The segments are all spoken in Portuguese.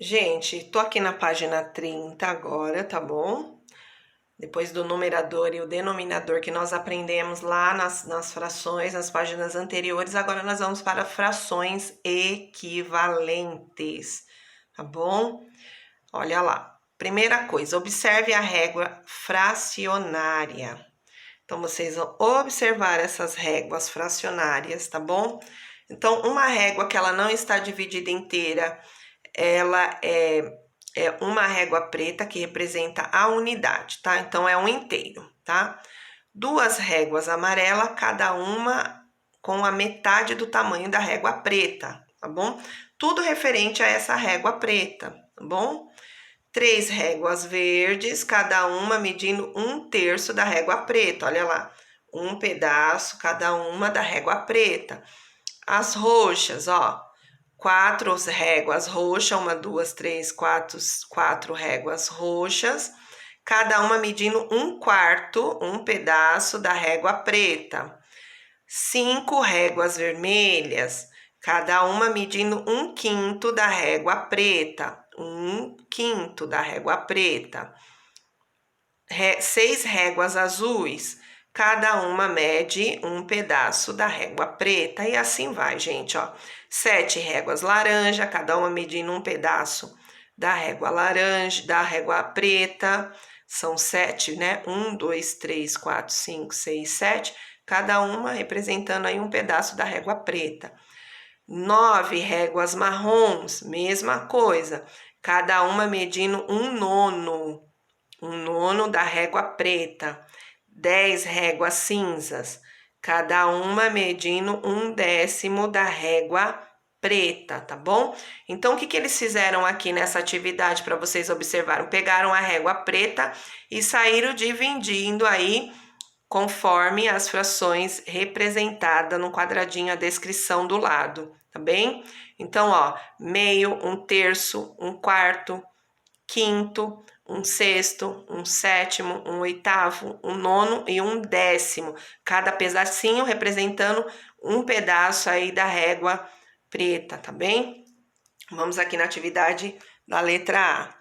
Gente, tô aqui na página 30 agora, tá bom? Depois do numerador e o denominador que nós aprendemos lá nas frações, nas páginas anteriores, agora nós vamos para frações equivalentes, tá bom? Olha lá. Primeira coisa, observe a régua fracionária. Então, vocês vão observar essas réguas fracionárias, tá bom? Então, uma régua que ela não está dividida inteira, ela é uma régua preta que representa a unidade, tá? Então, é um inteiro, tá? Duas réguas amarelas, cada uma com a metade do tamanho da régua preta, tá bom? Tudo referente a essa régua preta, tá bom? Três réguas verdes, cada uma medindo 1/3 da régua preta, olha lá. Um pedaço, cada uma da régua preta. As roxas, ó, 4 réguas roxas, 1, 2, 3, 4 réguas roxas, cada uma medindo 1/4, um pedaço da régua preta. 5 réguas vermelhas, cada uma medindo 1/5 da régua preta. 1/5 da régua preta. 6 réguas azuis, cada uma mede um pedaço da régua preta, e assim vai, gente, ó. 7 réguas laranja, cada uma medindo um pedaço da régua laranja, da régua preta. São 7, né? 1, 2, 3, 4, 5, 6, 7, cada uma representando aí um pedaço da régua preta. 9 réguas marrons, mesma coisa, cada uma medindo 1/9 da régua preta. 10 réguas cinzas, cada uma medindo 1/10 da régua preta, tá bom? Então, o que eles fizeram aqui nessa atividade para vocês observarem? Pegaram a régua preta e saíram dividindo aí conforme as frações representadas no quadradinho, a descrição do lado, tá bem? Então, ó, meio, 1/3, 1/4, quinto, 1/6, 1/7, 1/8, 1/9 e 1/10. Cada pedacinho representando um pedaço aí da régua preta, tá bem? Vamos aqui na atividade da letra A.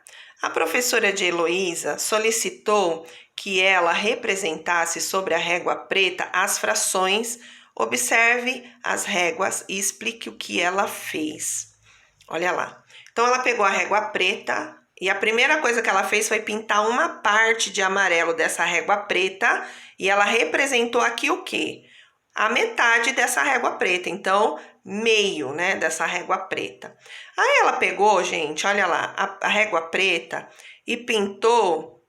A professora de Heloísa solicitou que ela representasse sobre a régua preta as frações. Observe as réguas e explique o que ela fez. Olha lá. Então, ela pegou a régua preta e a primeira coisa que ela fez foi pintar uma parte de amarelo dessa régua preta, e ela representou aqui o quê? A metade dessa régua preta, então, meio, né, dessa régua preta. Aí ela pegou, gente, olha lá, a régua preta e pintou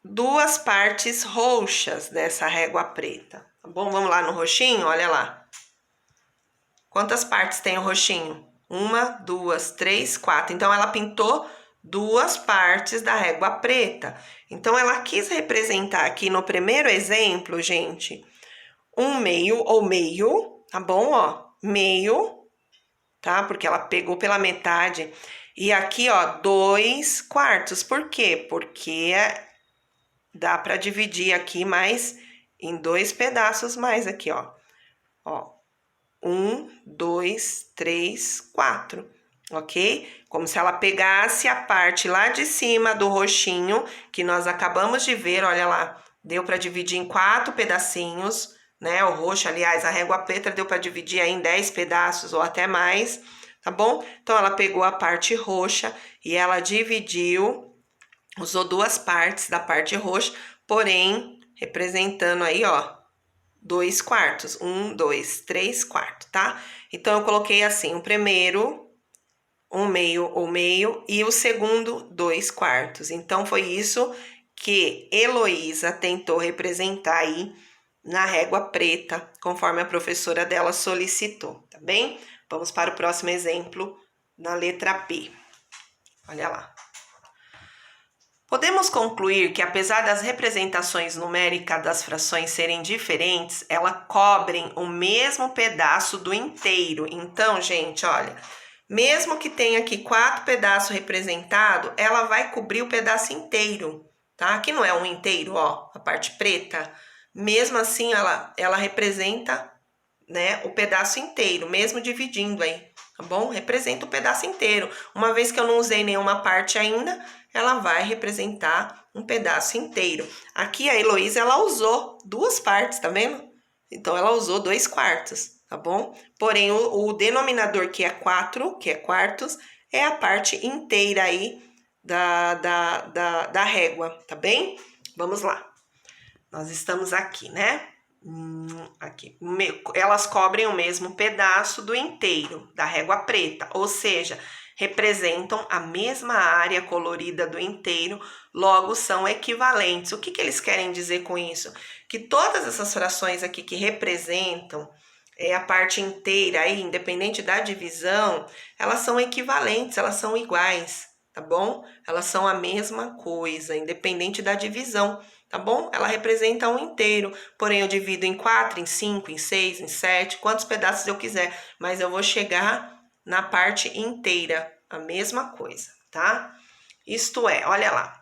duas partes roxas dessa régua preta, tá bom? Vamos lá no roxinho, olha lá. Quantas partes tem o roxinho? 1, 2, 3, 4. Então, ela pintou duas partes da régua preta. Então, ela quis representar aqui no primeiro exemplo, gente, um meio ou meio, tá bom? Ó, meio, tá? Porque ela pegou pela metade. E aqui, ó, 2/4. Por quê? Porque dá para dividir aqui mais em 2 pedaços mais aqui, ó. Ó, 1, 2, 3, 4, ok? Como se ela pegasse a parte lá de cima do roxinho, que nós acabamos de ver, olha lá, deu para dividir em 4 pedacinhos, né? O roxo, aliás, a régua preta deu para dividir aí em 10 pedaços ou até mais, tá bom? Então, ela pegou a parte roxa e ela dividiu, usou duas partes da parte roxa, porém, representando aí, ó, 2/4, 1, 2, 3/4, tá? Então, eu coloquei assim, o primeiro, um meio ou meio, e o segundo, 2/4. Então, foi isso que Heloísa tentou representar aí na régua preta, conforme a professora dela solicitou, tá bem? Vamos para o próximo exemplo, na letra B. Olha lá. Podemos concluir que, apesar das representações numéricas das frações serem diferentes, elas cobrem o mesmo pedaço do inteiro. Então, gente, olha, mesmo que tenha aqui 4 pedaços representados, ela vai cobrir o pedaço inteiro, tá? Aqui não é um inteiro, ó, a parte preta. Mesmo assim, ela representa né, o pedaço inteiro, mesmo dividindo aí, tá bom? Representa o pedaço inteiro. Uma vez que eu não usei nenhuma parte ainda, ela vai representar um pedaço inteiro. Aqui a Heloísa, ela usou duas partes, tá vendo? Então, ela usou 2/4, tá bom? Porém, o denominador, que é 4, que é quartos, é a parte inteira aí da régua, tá bem? Vamos lá. Nós estamos aqui, né? Aqui. Elas cobrem o mesmo pedaço do inteiro, da régua preta, ou seja, representam a mesma área colorida do inteiro, logo são equivalentes. O que eles querem dizer com isso? Que todas essas frações aqui que representam a parte inteira aí, independente da divisão, elas são equivalentes, elas são iguais, tá bom? Elas são a mesma coisa, independente da divisão, tá bom? Ela representa um inteiro, porém eu divido em 4, em 5, em 6, em 7, quantos pedaços eu quiser, mas eu vou chegar na parte inteira, a mesma coisa, tá? Isto é, olha lá,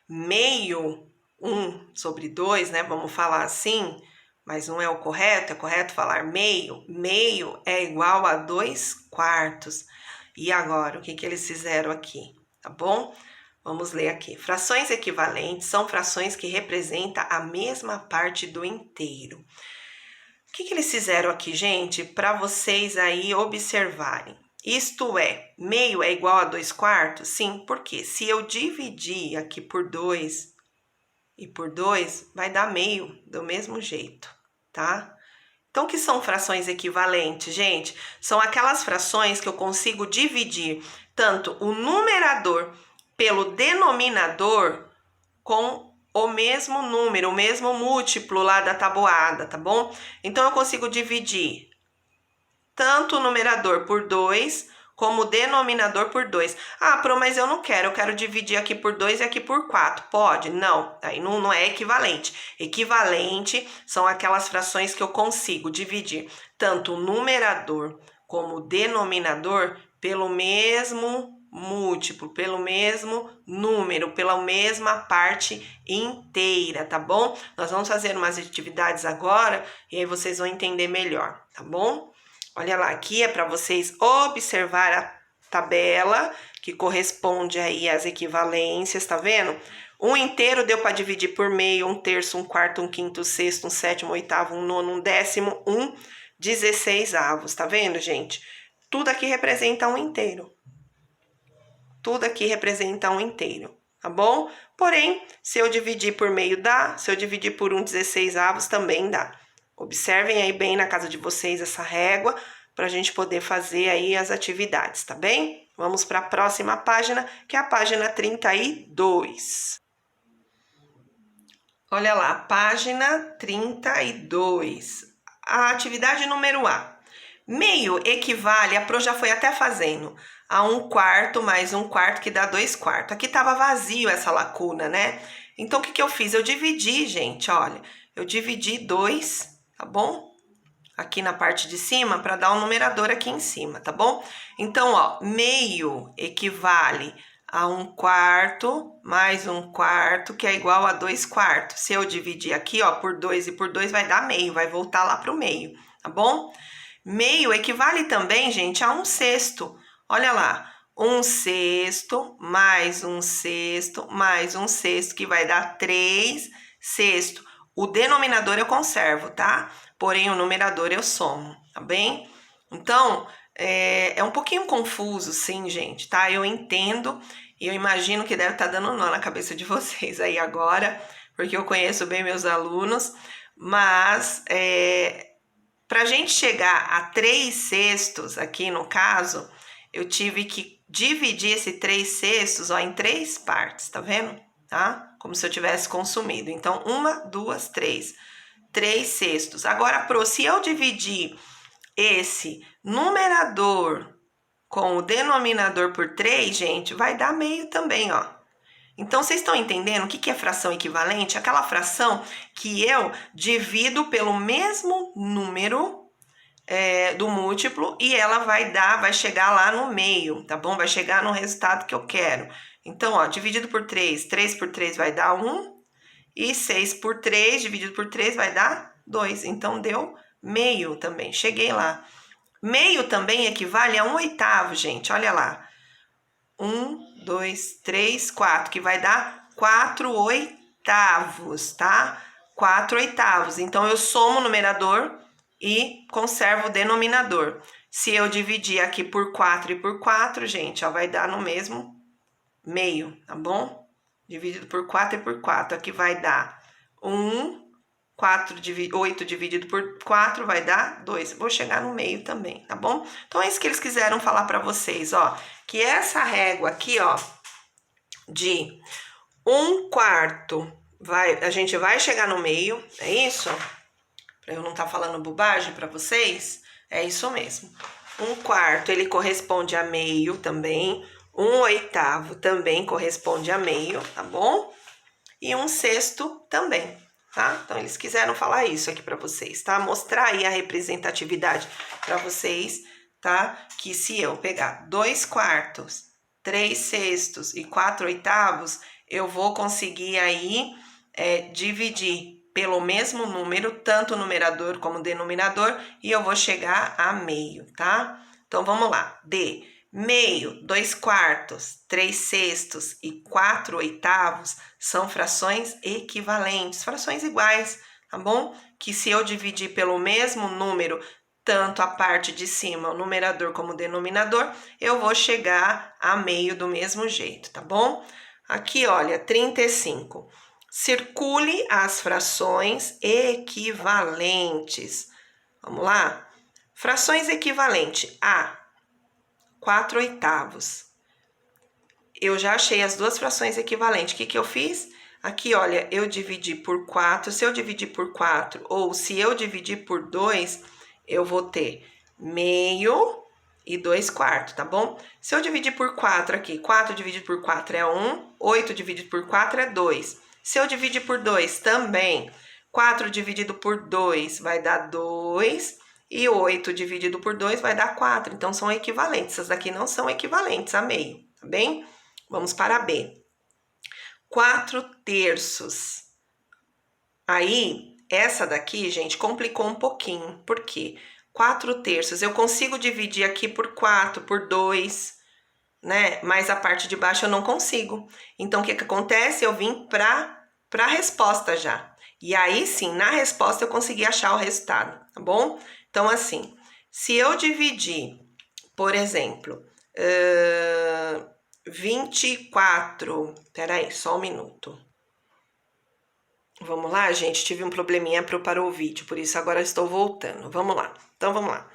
meio 1/2, né? Vamos falar assim, mas não é o correto, é correto falar meio. Meio é igual a 2/4. E agora, o que eles fizeram aqui, tá bom? Vamos ler aqui. Frações equivalentes são frações que representam a mesma parte do inteiro. O que eles fizeram aqui, gente? Para vocês aí observarem. Isto é, meio é igual a 2/4? Sim, porque se eu dividir aqui por 2 e por 2, vai dar meio do mesmo jeito, tá? Então, o que são frações equivalentes, gente? São aquelas frações que eu consigo dividir tanto o numerador pelo denominador com o mesmo número, o mesmo múltiplo lá da tabuada, tá bom? Então, eu consigo dividir tanto o numerador por 2, como o denominador por 2. Ah, Pro, mas eu não quero, eu quero dividir aqui por 2 e aqui por 4. Pode? Não, aí não é equivalente. Equivalente são aquelas frações que eu consigo dividir tanto o numerador como o denominador pelo mesmo múltiplo, pelo mesmo número, pela mesma parte inteira, tá bom? Nós vamos fazer umas atividades agora e aí vocês vão entender melhor, tá bom? Olha lá, aqui é para vocês observar a tabela que corresponde aí às equivalências, tá vendo? Um inteiro deu para dividir por meio, 1/3, 1/4, 1/5, 1/6, 1/7, 1/8, 1/9, 1/10, 1/16, tá vendo, gente? Tudo aqui representa um inteiro. Tudo aqui representa um inteiro, tá bom? Porém, se eu dividir por meio dá, se eu dividir por 1/16 também dá. Observem aí bem na casa de vocês essa régua para a gente poder fazer aí as atividades, tá bem? Vamos para a próxima página, que é a página 32. Olha lá, página 32. A atividade número A. Meio equivale, a Pro já foi até fazendo, a 1/4 mais 1/4, que dá 2/4. Aqui estava vazio essa lacuna, né? Então, o que eu fiz? Eu dividi, gente, olha. Eu dividi 2, tá bom? Aqui na parte de cima, para dar um numerador aqui em cima, tá bom? Então, ó, meio equivale a 1/4 mais 1/4, que é igual a 2/4. Se eu dividir aqui, ó, por 2 e por 2, vai dar meio, vai voltar lá pro meio, tá bom? Meio equivale também, gente, a 1/6. Olha lá, 1/6 mais 1/6 mais 1/6, que vai dar 3/6. O denominador eu conservo, tá? Porém, o numerador eu somo, tá bem? Então, é um pouquinho confuso, sim, gente, tá? Eu entendo e eu imagino que deve estar dando nó na cabeça de vocês aí agora, porque eu conheço bem meus alunos, mas para a gente chegar a 3/6 aqui no caso, eu tive que dividir esse 3/6 ó, em 3 partes, tá vendo? Tá? Como se eu tivesse consumido. Então, 1, 2, 3. 3/6. Agora, Pro, se eu dividir esse numerador com o denominador por 3, gente, vai dar meio também, ó. Então, vocês estão entendendo o que é fração equivalente? Aquela fração que eu divido pelo mesmo número do múltiplo e ela vai chegar lá no meio, tá bom? Vai chegar no resultado que eu quero. Então, ó, dividido por 3, 3 por 3 vai dar 1, e 6 por 3 dividido por 3 vai dar 2. Então, deu Meio também, cheguei lá. Meio também equivale a 1/8, gente, olha lá. 1, 2, 3, 4, que vai dar 4/8, tá? 4/8. Então, eu somo o numerador e conservo o denominador. Se eu dividir aqui por 4 e por 4, gente, ó, vai dar no mesmo meio, tá bom? Dividido por 4 e por 4, aqui vai dar 1, 8 dividido por 4 vai dar 2. Vou chegar no meio também, tá bom? Então, é isso que eles quiseram falar para vocês, ó. Que essa régua aqui, ó, de 1/4, a gente vai chegar no meio, é isso? Para eu não estar falando bobagem para vocês, é isso mesmo. 1/4 ele corresponde a meio também, 1/8 também corresponde a meio, tá bom? E 1/6 também, tá? Então, eles quiseram falar isso aqui para vocês, tá? Mostrar aí a representatividade para vocês, tá? Que se eu pegar 2/4, 3/6 e 4/8, eu vou conseguir aí dividir pelo mesmo número, tanto o numerador como o denominador, e eu vou chegar a meio, tá? Então, vamos lá. Meio, 2/4, 3/6 e 4/8 são frações equivalentes, frações iguais, tá bom? Que se eu dividir pelo mesmo número, tanto a parte de cima, o numerador como o denominador, eu vou chegar a meio do mesmo jeito, tá bom? Aqui, olha, 35. Circule as frações equivalentes. Vamos lá? Frações equivalentes a 4/8. Eu já achei as duas frações equivalentes. O que eu fiz? Aqui, olha, eu dividi por 4. Se eu dividir por 4 ou se eu dividir por 2, eu vou ter meio e 2/4, tá bom? Se eu dividir por 4 aqui, 4 dividido por 4 é 1, 8 dividido por 4 é 2. Se eu dividir por 2 também, 4 dividido por 2 vai dar 2. E 8 dividido por 2 vai dar 4. Então, são equivalentes. Essas daqui não são equivalentes a meio, tá bem? Vamos para B. 4/3. Aí, essa daqui, gente, complicou um pouquinho. Por quê? 4/3. Eu consigo dividir aqui por 4, por 2, né? Mas a parte de baixo eu não consigo. Então, o que acontece? Eu vim para a resposta já. E aí, sim, na resposta eu consegui achar o resultado, tá bom? Então, assim, se eu dividir, por exemplo, 24... Peraí, só um minuto. Vamos lá, gente? Tive um probleminha para eu parar o vídeo, por isso agora estou voltando. Vamos lá. Então, vamos lá.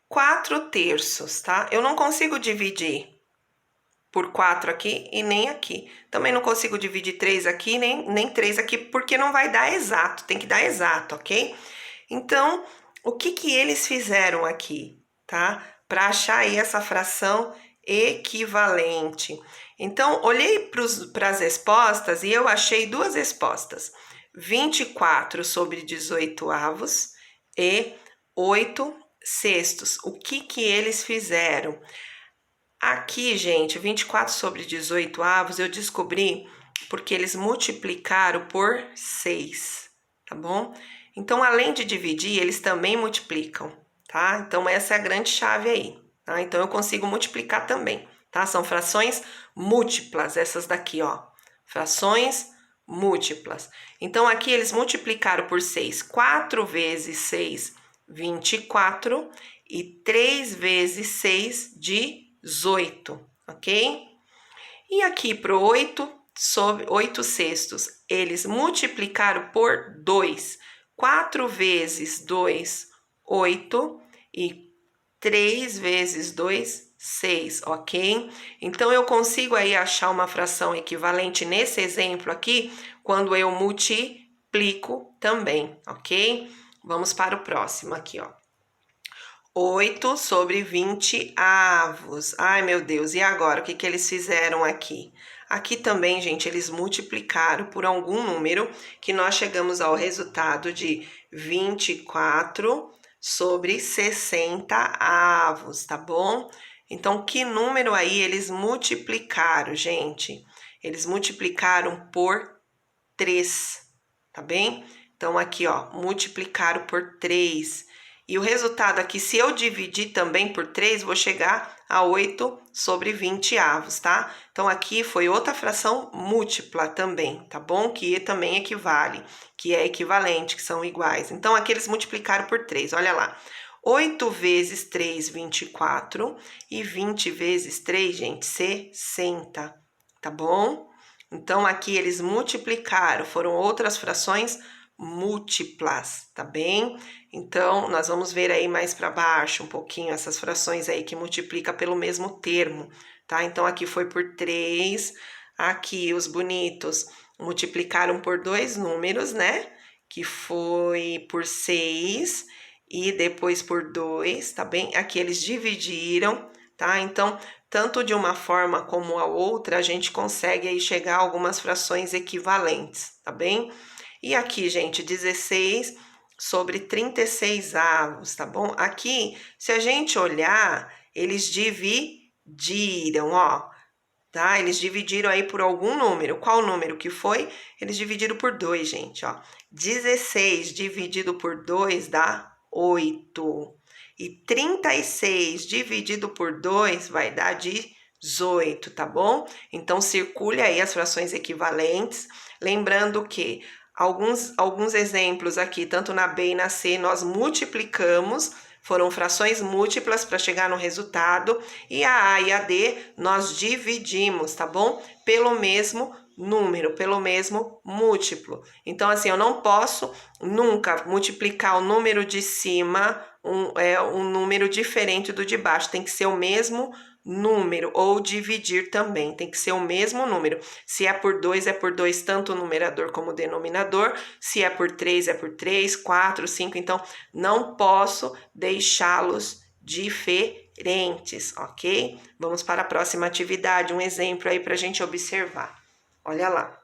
4/3, tá? Eu não consigo dividir por 4 aqui e nem aqui. Também não consigo dividir 3 aqui, nem 3 aqui, porque não vai dar exato. Tem que dar exato, ok? Então, o que eles fizeram aqui, tá? Para achar aí essa fração equivalente. Então, olhei para as respostas e eu achei duas respostas. 24/18 e 8/6. O que eles fizeram? Aqui, gente, 24/18 eu descobri porque eles multiplicaram por 6, tá bom? Então, além de dividir, eles também multiplicam, tá? Então, essa é a grande chave aí, tá? Então, eu consigo multiplicar também, tá? São frações múltiplas, essas daqui, ó. Frações múltiplas. Então, aqui eles multiplicaram por 6. 4 vezes 6, 24. E 3 vezes 6, 18, ok? E aqui para o 8/6, eles multiplicaram por 2. 4 vezes 2, 8. E 3 vezes 2, 6, ok? Então, eu consigo aí achar uma fração equivalente nesse exemplo aqui, quando eu multiplico também, ok? Vamos para o próximo aqui, ó. 8/20. Ai, meu Deus, e agora? O que eles fizeram aqui? Aqui também, gente, eles multiplicaram por algum número que nós chegamos ao resultado de 24/60, tá bom? Então, que número aí eles multiplicaram, gente? Eles multiplicaram por 3, tá bem? Então, aqui, ó, multiplicaram por 3. E o resultado aqui, se eu dividir também por 3, vou chegar a 8 sobre 20 avos, tá? Então, aqui foi outra fração múltipla também, tá bom? Que também equivale, que é equivalente, que são iguais. Então, aqui eles multiplicaram por 3, olha lá. 8 vezes 3, 24, e 20 vezes 3, gente, 60, tá bom? Então, aqui eles multiplicaram, foram outras frações múltiplas, tá bem? Então, nós vamos ver aí mais para baixo um pouquinho essas frações aí que multiplica pelo mesmo termo, tá? Então, aqui foi por 3, aqui os bonitos multiplicaram por 2 números, né? Que foi por 6 e depois por 2, tá bem? Aqui eles dividiram, tá? Então, tanto de uma forma como a outra, a gente consegue aí chegar a algumas frações equivalentes, tá bem? E aqui, gente, 16 sobre 36 avos, tá bom? Aqui, se a gente olhar, eles dividiram, ó, tá? Eles dividiram aí por algum número. Qual número que foi? Eles dividiram por 2, gente, ó. 16 dividido por 2 dá 8. E 36 dividido por 2 vai dar 18, tá bom? Então, circule aí as frações equivalentes. Lembrando que alguns exemplos aqui, tanto na B e na C, nós multiplicamos, foram frações múltiplas para chegar no resultado, e a A e a D nós dividimos, tá bom? Pelo mesmo número, pelo mesmo múltiplo. Então, assim, eu não posso nunca multiplicar o número de cima, um número diferente do de baixo, tem que ser o mesmo número, ou dividir também, tem que ser o mesmo número. Se é por 2, é por 2, tanto o numerador como o denominador. Se é por 3, é por 3, 4, 5. Então, não posso deixá-los diferentes, ok? Vamos para a próxima atividade, um exemplo aí para a gente observar. Olha lá.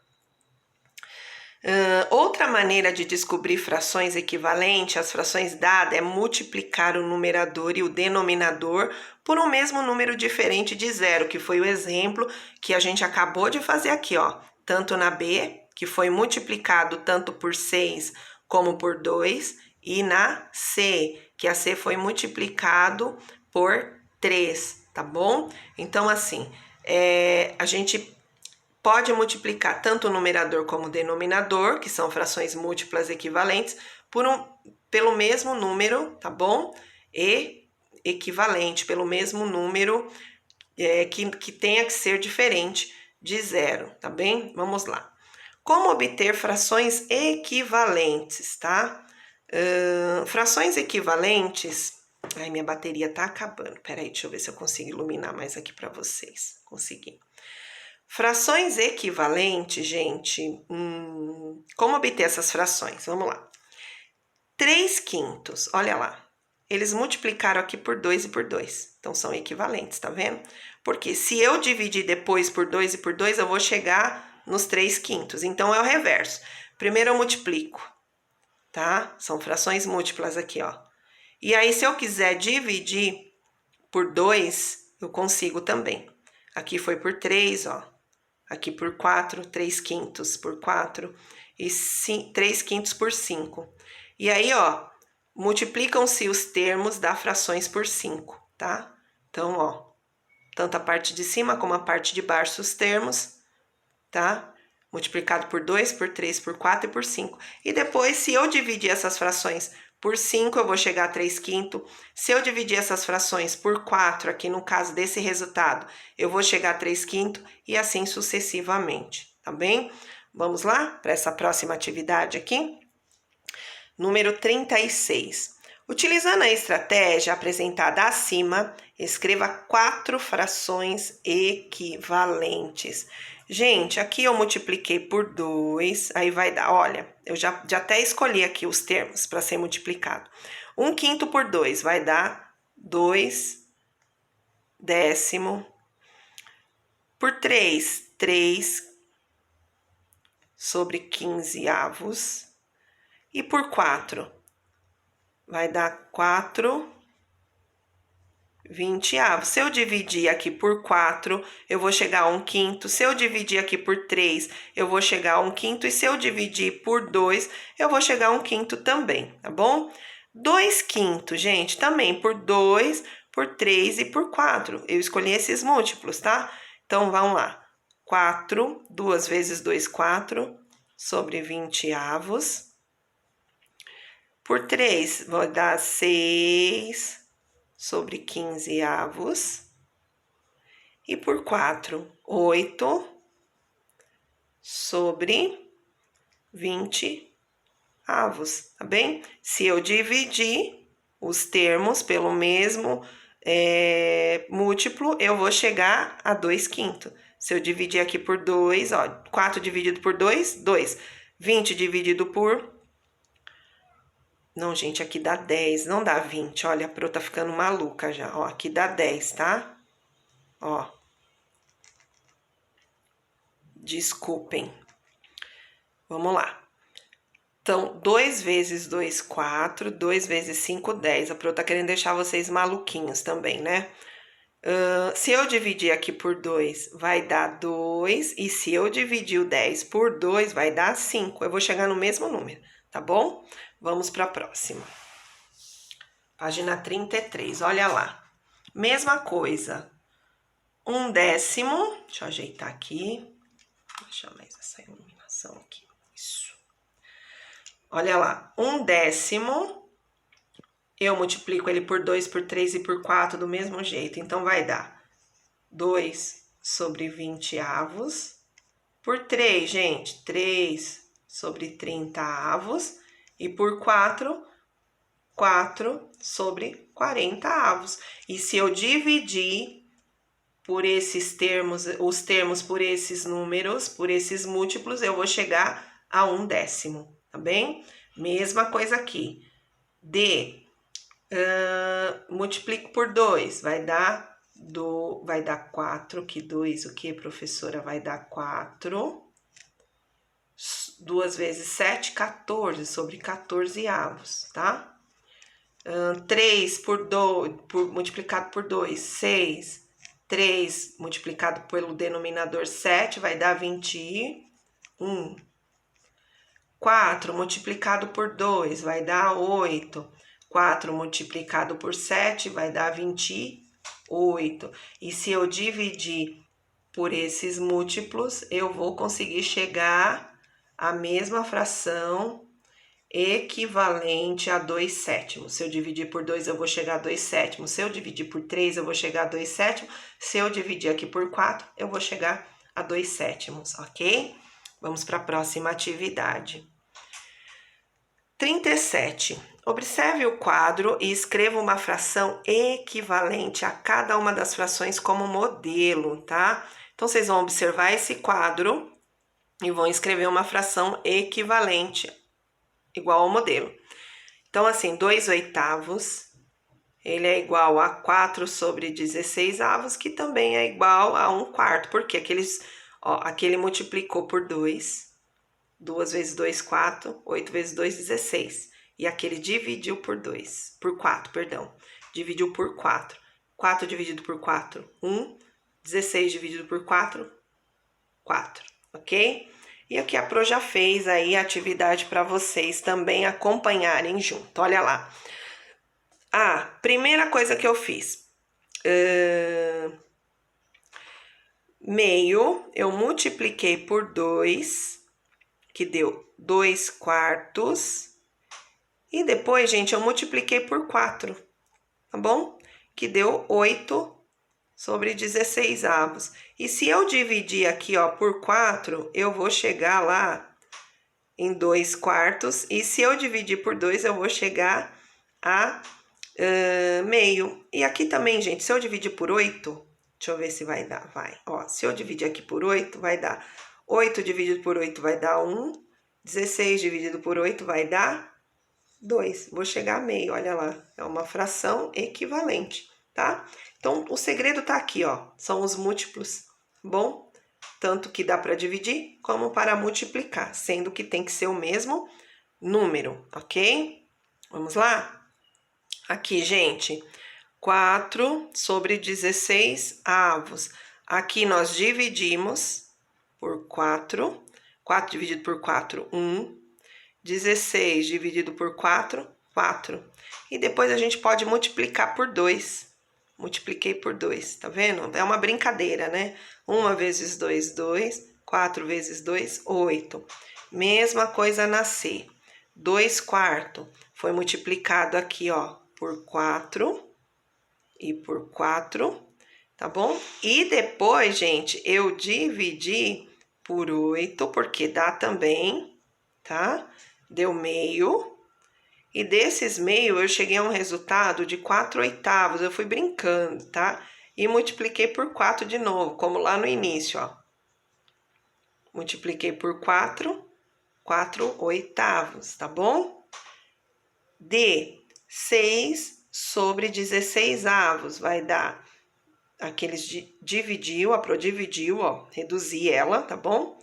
Outra maneira de descobrir frações equivalentes às frações dadas é multiplicar o numerador e o denominador por um mesmo número diferente de zero, que foi o exemplo que a gente acabou de fazer aqui, ó. Tanto na B, que foi multiplicado tanto por 6 como por 2, e na C, que a C foi multiplicado por 3, tá bom? Então, assim, a gente pode multiplicar tanto o numerador como o denominador, que são frações múltiplas equivalentes, pelo mesmo número, tá bom? E equivalente, pelo mesmo número que tenha que ser diferente de zero, tá bem? Vamos lá. Como obter frações equivalentes, tá? Frações equivalentes... Ai, minha bateria tá acabando. Peraí, deixa eu ver se eu consigo iluminar mais aqui para vocês. Consegui. Frações equivalentes, gente, como obter essas frações? Vamos lá. 3/5, olha lá. Eles multiplicaram aqui por 2 e por 2. Então, são equivalentes, tá vendo? Porque se eu dividir depois por 2 e por 2, eu vou chegar nos 3/5. Então, é o reverso. Primeiro eu multiplico, tá? São frações múltiplas aqui, ó. E aí, se eu quiser dividir por 2, eu consigo também. Aqui foi por 3, ó. Aqui por 4, 3/5 por 4 e 3/5 por 5. E aí, ó, multiplicam-se os termos das frações por 5, tá? Então, ó, tanto a parte de cima como a parte de baixo os termos, tá? Multiplicado por 2, por 3, por 4 e por 5. E depois, se eu dividir essas frações por 5, eu vou chegar a 3/5. Se eu dividir essas frações por 4, aqui no caso desse resultado, eu vou chegar a 3/5 e assim sucessivamente, tá bem? Vamos lá para essa próxima atividade aqui? Número 36. Utilizando a estratégia apresentada acima, escreva 4 frações equivalentes. Gente, aqui eu multipliquei por 2, aí vai dar, olha, eu já até escolhi aqui os termos para ser multiplicado. 1/5 por 2 vai dar 2 décimo. Por 3, 3 sobre 15 avos. E por 4, vai dar 4 20 avos. Se eu dividir aqui por 4, eu vou chegar a 1/5. Se eu dividir aqui por 3, eu vou chegar a 1/5. E se eu dividir por 2, eu vou chegar a 1/5 também, tá bom? 2/5, gente, também por 2, por 3 e por 4. Eu escolhi esses múltiplos, tá? Então, vamos lá. 4, 2 vezes 2, 4, sobre 20 avos. Por 3, vou dar 6 sobre 15 avos. E por 4, 8 sobre 20 avos, tá bem? Se eu dividir os termos pelo mesmo múltiplo, eu vou chegar a 2/5. Se eu dividir aqui por 2, ó, 4 dividido por 2, 2. 20 dividido por... Não, gente, aqui dá 10, não dá 20. Olha, a Pro tá ficando maluca já. Ó, aqui dá 10, tá? Ó. Desculpem. Vamos lá. Então, 2 vezes 2, 4. 2 vezes 5, 10. A Pro tá querendo deixar vocês maluquinhos também, né? Se eu dividir aqui por 2, vai dar 2. E se eu dividir o 10 por 2, vai dar 5. Eu vou chegar no mesmo número, tá bom? Vamos para a próxima. Página 33, olha lá. Mesma coisa. 1/10. Deixa eu ajeitar aqui. Deixa mais essa iluminação aqui. Isso. Olha lá. 1/10. Eu multiplico ele por 2, por 3 e por 4 do mesmo jeito. Então, vai dar 2 sobre 20 avos. Por 3, gente, 3 sobre 30 avos. E por 4, 4 sobre 40 avos. E se eu dividir por esses termos, os termos por esses números, por esses múltiplos, eu vou chegar a 1/10, tá bem? Mesma coisa aqui. Multiplico por 2, vai dar 4, que 2, o que, professora? Vai dar 4. 2 vezes 7, 14, sobre 14 avos, tá? 3 multiplicado por 2, 6. 3 multiplicado pelo denominador 7, vai dar 21. 4 multiplicado por 2, vai dar 8. 4 multiplicado por 7, vai dar 28. E se eu dividir por esses múltiplos, eu vou conseguir chegar à mesma fração equivalente a 2/7. Se eu dividir por 2, eu vou chegar a 2/7. Se eu dividir por 3, eu vou chegar a 2/7. Se eu dividir aqui por 4, eu vou chegar a 2/7, ok? Vamos para a próxima atividade. 37. Observe o quadro e escreva uma fração equivalente a cada uma das frações como modelo, tá? Então, vocês vão observar esse quadro e vão escrever uma fração equivalente, igual ao modelo. Então, assim, 2/8, ele é igual a 4 sobre 16 avos, que também é igual a 1/4, porque aquele multiplicou por 2, 2 vezes 2, 4, 8 vezes 2, 16. E aquele dividiu por 4, perdão. Dividiu por 4. 4 dividido por 4, 1. 16 dividido por 4, 4, ok? E aqui a Pro já fez aí a atividade para vocês também acompanharem junto. Olha lá. Primeira coisa que eu fiz. Meio, eu multipliquei por 2, que deu 2/4. E depois, gente, eu multipliquei por 4, tá bom? Que deu 8 sobre 16 avos. E se eu dividir aqui, ó, por 4, eu vou chegar lá em 2/4. E se eu dividir por 2, eu vou chegar a meio. E aqui também, gente, se eu dividir por 8, deixa eu ver se vai dar, vai. Ó, se eu dividir aqui por 8, vai dar 8 dividido por 8 vai dar 1. 16 dividido por 8 vai dar 2. Vou chegar a meio, olha lá. É uma fração equivalente, tá? Então, o segredo tá aqui, ó. São os múltiplos, bom? Tanto que dá para dividir, como para multiplicar, sendo que tem que ser o mesmo número, ok? Vamos lá? Aqui, gente, 4 sobre 16 avos. Aqui nós dividimos por 4. 4 dividido por 4, 1. 16 dividido por 4, 4. E depois a gente pode multiplicar por 2. Multipliquei por 2, tá vendo? É uma brincadeira, né? 1 vezes 2, 2. 4 vezes 2, 8. Mesma coisa na C. 2/4 foi multiplicado aqui, ó, por 4 e por 4, tá bom? E depois, gente, eu dividi por 8, porque dá também, tá? Deu meio. E desses meio, eu cheguei a um resultado de 4/8. Eu fui brincando, tá? E multipliquei por 4 de novo, como lá no início, ó. Multipliquei por 4, 4/8, tá bom? D, 6 sobre 16avos vai dar aqueles dividiu, a Pro dividiu, ó, reduzi ela, tá bom?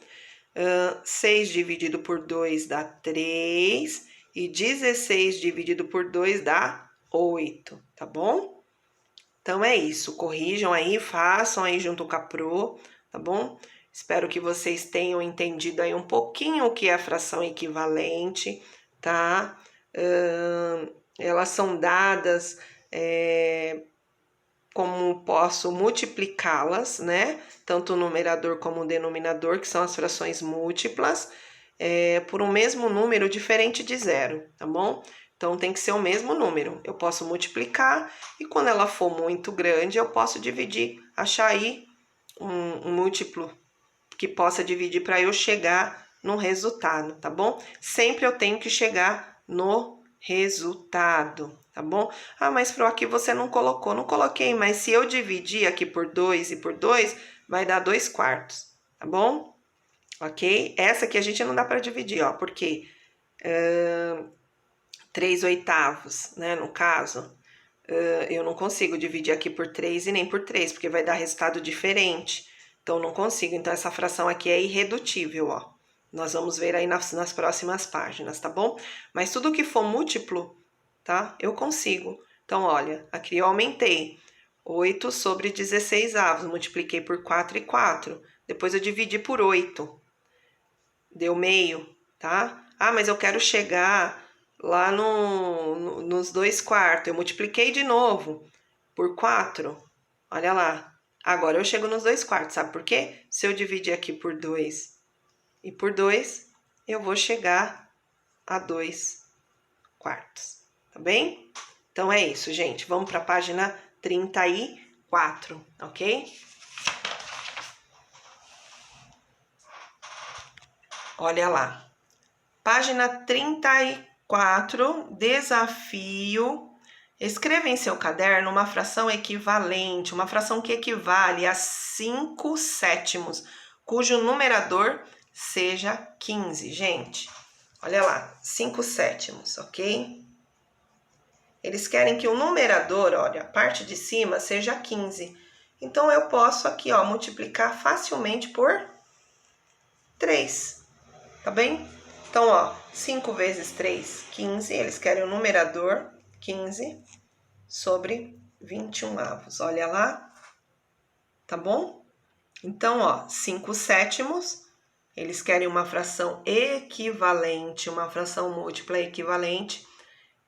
6 dividido por 2 dá 3 e 16 dividido por 2 dá 8, tá bom? Então é isso, corrijam aí, façam aí junto com a Pro, tá bom? Espero que vocês tenham entendido aí um pouquinho o que é a fração equivalente, tá? Elas são dadas como posso multiplicá-las, né? Tanto o numerador como o denominador, que são as frações múltiplas, por um mesmo número diferente de 0, tá bom? Então, tem que ser o mesmo número. Eu posso multiplicar e quando ela for muito grande, eu posso dividir, achar aí um múltiplo que possa dividir para eu chegar no resultado, tá bom? Sempre eu tenho que chegar no resultado, tá bom? Ah, mas Pro, aqui você não colocou. Não coloquei, mas se eu dividir aqui por 2 e por 2, vai dar 2/4, tá bom? Ok? Essa aqui a gente não dá para dividir, ó, porque 3/8, né, no caso, eu não consigo dividir aqui por 3 e nem por 3, porque vai dar resultado diferente. Então, não consigo. Então, essa fração aqui é irredutível, ó. Nós vamos ver aí nas próximas páginas, tá bom? Mas tudo que for múltiplo, tá? Eu consigo. Então, olha, aqui eu aumentei. 8 sobre 16avos, multipliquei por 4 e 4. Depois eu dividi por 8. Deu meio, tá? Ah, mas eu quero chegar lá nos 2/4. Eu multipliquei de novo por 4. Olha lá. Agora eu chego nos 2/4, sabe por quê? Se eu dividir aqui por 2 e por 2, eu vou chegar a 2/4, tá bem? Então é isso, gente. Vamos para a página 34, ok? Olha lá. Página 34, desafio. Escreva em seu caderno uma fração equivalente, uma fração que equivale a 5/7, cujo numerador seja 15, gente. Olha lá, 5/7, ok? Eles querem que o numerador, olha, a parte de cima seja 15. Então, eu posso aqui, ó, multiplicar facilmente por 3, tá bem? Então, ó, 5 vezes 3, 15. Eles querem o numerador 15 sobre 21avos. Olha lá, tá bom? Então, ó, 5/7, eles querem uma fração equivalente, uma fração múltipla equivalente,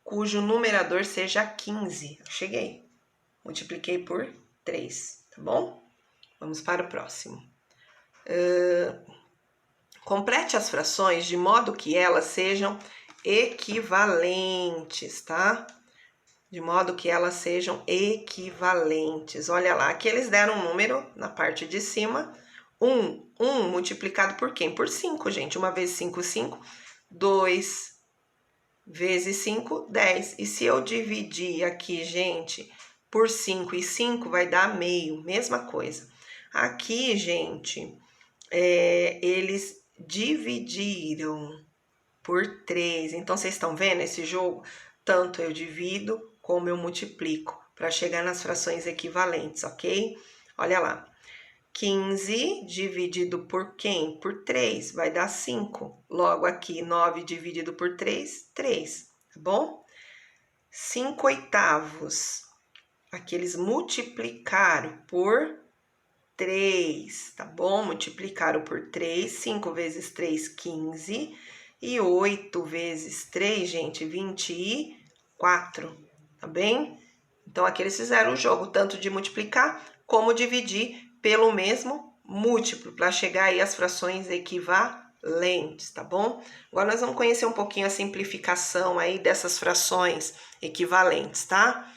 cujo numerador seja 15. Cheguei. Multipliquei por 3, tá bom? Vamos para o próximo. Complete as frações de modo que elas sejam equivalentes, tá? De modo que elas sejam equivalentes. Olha lá, aqui eles deram um número na parte de cima. 1 multiplicado por quem? Por 5, gente. 1 vezes 5, 5. 2 vezes 5, 10. E se eu dividir aqui, gente, por 5 e 5, vai dar meio. Mesma coisa. Aqui, gente, eles dividiram por 3. Então, vocês estão vendo esse jogo? Tanto eu divido como eu multiplico para chegar nas frações equivalentes, ok? Olha lá. 15 dividido por quem? Por 3, vai dar 5. Logo aqui, 9 dividido por 3, 3, tá bom? 5/8. Aqui eles multiplicaram por 3, tá bom? Multiplicaram por 3, 5 vezes 3, 15. E 8 vezes 3, gente, 28. 4, tá bem? Então, aqui eles fizeram o jogo, tanto de multiplicar como dividir pelo mesmo múltiplo, para chegar aí às frações equivalentes, tá bom? Agora, nós vamos conhecer um pouquinho a simplificação aí dessas frações equivalentes, tá?